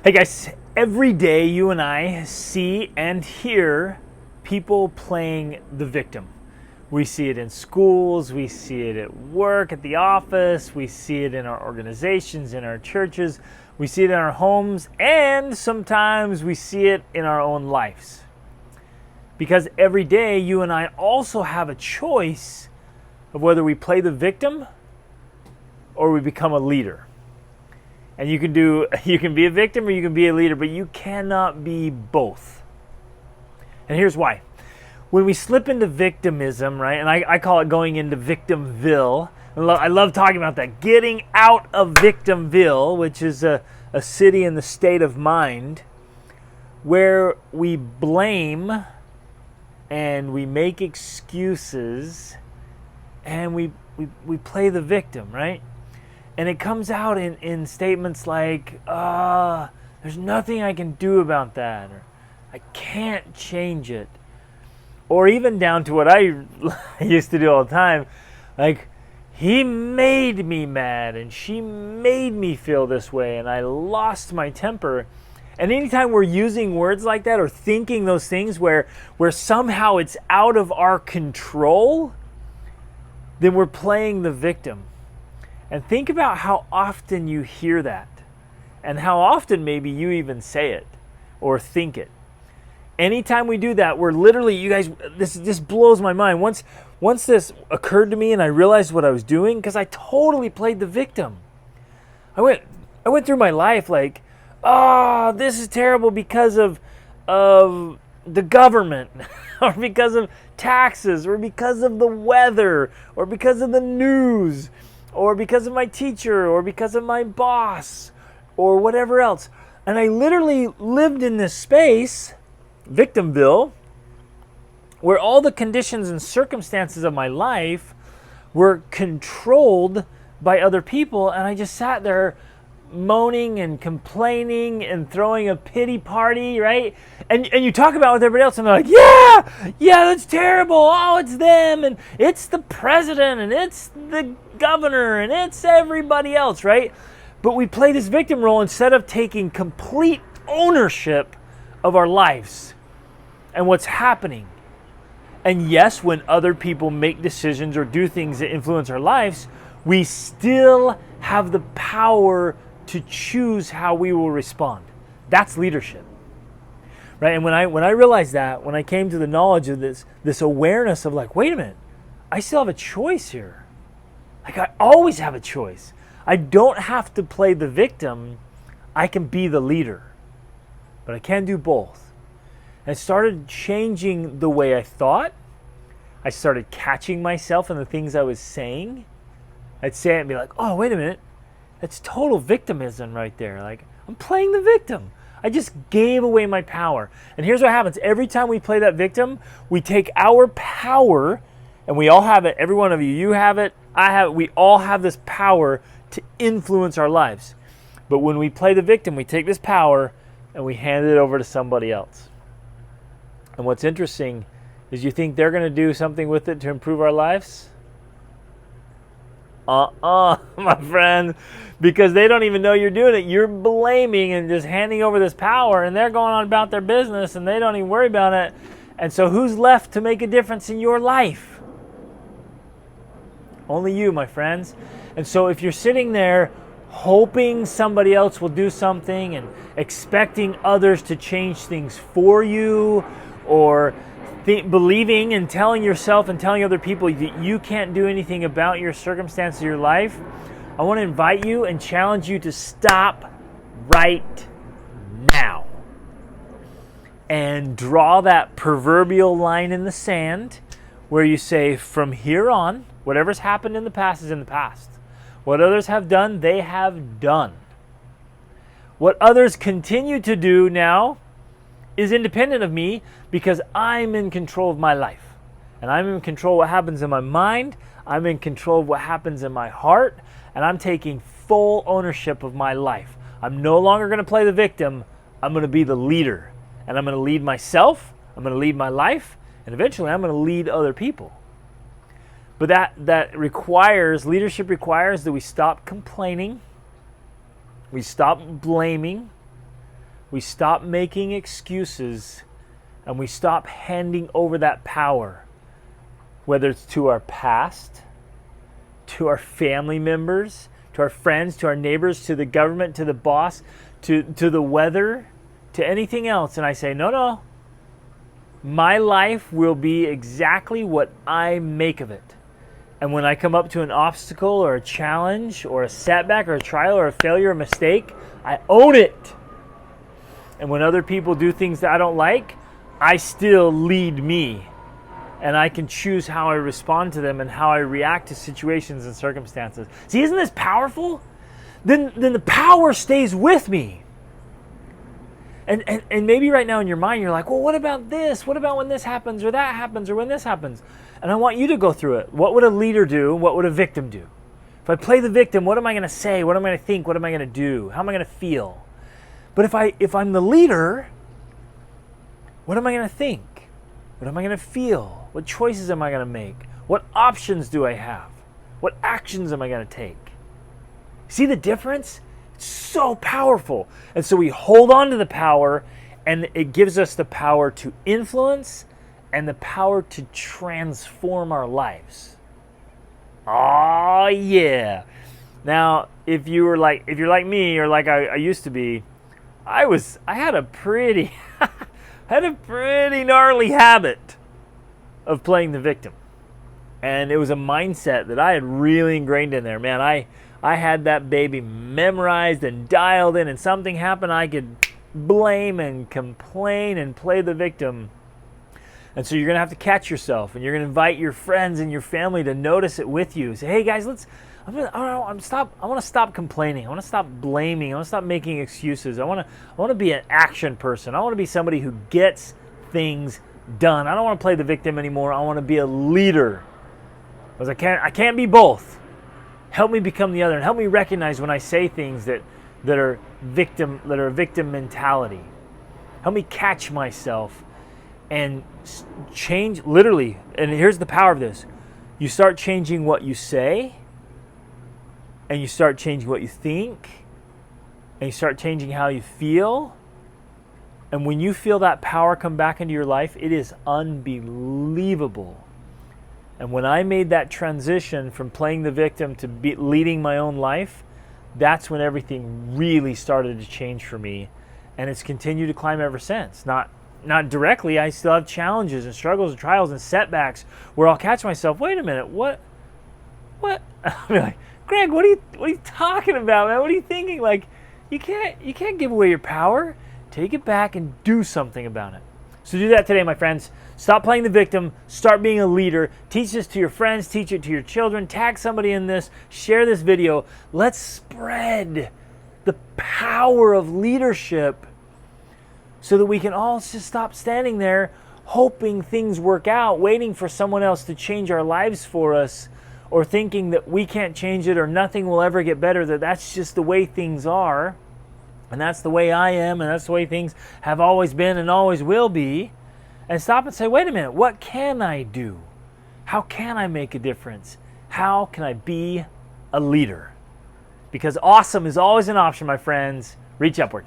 Hey guys, every day you and I see and hear people playing the victim. We see it in schools, we see it at work, at the office, we see it in our organizations, in our churches, we see it in our homes, and sometimes we see it in our own lives. Because every day you and I also have a choice of whether we play the victim or we become a leader. And you can be a victim or you can be a leader, but you cannot be both. And here's why. When we slip into victimism, right, and I call it going into Victimville. I love talking about that. Getting out of Victimville, which is a city in the state of mind, where we blame and we make excuses and we play the victim, right? And it comes out in statements like, there's nothing I can do about that, or I can't change it. Or even down to what I used to do all the time, like, he made me mad and she made me feel this way and I lost my temper. And anytime we're using words like that or thinking those things where somehow it's out of our control, then we're playing the victim. And think about how often you hear that and how often maybe you even say it or think it. Anytime we do that, we're literally, you guys, this blows my mind. Once this occurred to me and I realized what I was doing, because I totally played the victim. I went through my life like, this is terrible because of the government or because of taxes or because of the weather or because of the news or because of my teacher, or because of my boss, or whatever else. And I literally lived in this space, Victimville, where all the conditions and circumstances of my life were controlled by other people, and I just sat there moaning and complaining and throwing a pity party, right? And you talk about it with everybody else, and they're like, yeah, that's terrible. Oh, it's them, and it's the president, and it's the governor, and it's everybody else, right? But we play this victim role instead of taking complete ownership of our lives and what's happening. And yes, when other people make decisions or do things that influence our lives, we still have the power to choose how we will respond. That's leadership, right? And when I realized that, when I came to the knowledge of this awareness of like, wait a minute, I still have a choice here. Like, I always have a choice. I don't have to play the victim. I can be the leader, but I can do both. And I started changing the way I thought. I started catching myself in the things I was saying. I'd say it and be like, oh, wait a minute. That's total victimism right there. Like, I'm playing the victim. I just gave away my power. And here's what happens. Every time we play that victim, we take our power, and we all have it. Every one of you, you have it, I have it. We all have this power to influence our lives. But when we play the victim, we take this power and we hand it over to somebody else. And what's interesting is, you think they're going to do something with it to improve our lives? My friend, because they don't even know you're doing it. You're blaming and just handing over this power, and they're going on about their business and they don't even worry about it. And so who's left to make a difference in your life? Only you, my friends. And so if you're sitting there hoping somebody else will do something and expecting others to change things for you, or believing and telling yourself and telling other people that you can't do anything about your circumstances of your life, I want to invite you and challenge you to stop right now and draw that proverbial line in the sand where you say, from here on, whatever's happened in the past is in the past. What others have done, they have done. What others continue to do now is independent of me, because I'm in control of my life. And I'm in control of what happens in my mind. I'm in control of what happens in my heart. And I'm taking full ownership of my life. I'm no longer going to play the victim. I'm going to be the leader. And I'm going to lead myself. I'm going to lead my life. And eventually I'm going to lead other people. But that requires, leadership requires that we stop complaining. We stop blaming. we stop making excuses, and we stop handing over that power, whether it's to our past, to our family members, to our friends, to our neighbors, to the government, to the boss, to the weather, to anything else. And I say, no, my life will be exactly what I make of it. And when I come up to an obstacle or a challenge or a setback or a trial or a failure or a mistake, I own it. And when other people do things that I don't like, I still lead me. And I can choose how I respond to them and how I react to situations and circumstances. See, isn't this powerful? Then the power stays with me. And maybe right now in your mind you're like, well, what about this? What about when this happens or that happens or when this happens? And I want you to go through it. What would a leader do? What would a victim do? If I play the victim, what am I going to say? What am I going to think? What am I going to do? How am I going to feel? But if I'm the leader, what am I going to think? What am I going to feel? What choices am I going to make? What options do I have? What actions am I going to take? See the difference? It's so powerful. And so we hold on to the power, and it gives us the power to influence and the power to transform our lives. Oh yeah. Now, if you're like me or like I used to be, I had a pretty gnarly habit of playing the victim. And it was a mindset that I had really ingrained in there. Man, I had that baby memorized and dialed in, and something happened, I could blame and complain and play the victim. And so you're going to have to catch yourself, and you're going to invite your friends and your family to notice it with you. Say, hey guys, I want to stop complaining. I want to stop blaming. I want to stop making excuses. I want to be an action person. I want to be somebody who gets things done. I don't want to play the victim anymore. I want to be a leader. Because I can't be both. Help me become the other, and help me recognize when I say things that are a victim mentality. Help me catch myself and change, literally. And here's the power of this: you start changing what you say, and you start changing what you think, and you start changing how you feel. And when you feel that power come back into your life, it is unbelievable. And when I made that transition from playing the victim to leading my own life, that's when everything really started to change for me. And it's continued to climb ever since. Not directly. I still have challenges and struggles and trials and setbacks where I'll catch myself, wait a minute, what? I'll be like, Greg, what are you talking about, man? What are you thinking? Like, you can't give away your power. Take it back and do something about it. So do that today, my friends. Stop playing the victim. Start being a leader. Teach this to your friends. Teach it to your children. Tag somebody in this. Share this video. Let's spread the power of leadership so that we can all just stop standing there hoping things work out, waiting for someone else to change our lives for us, or thinking that we can't change it or nothing will ever get better, that's just the way things are. And that's the way I am, and that's the way things have always been and always will be. And stop and say, wait a minute, what can I do? How can I make a difference? How can I be a leader? Because awesome is always an option, my friends. Reach upward.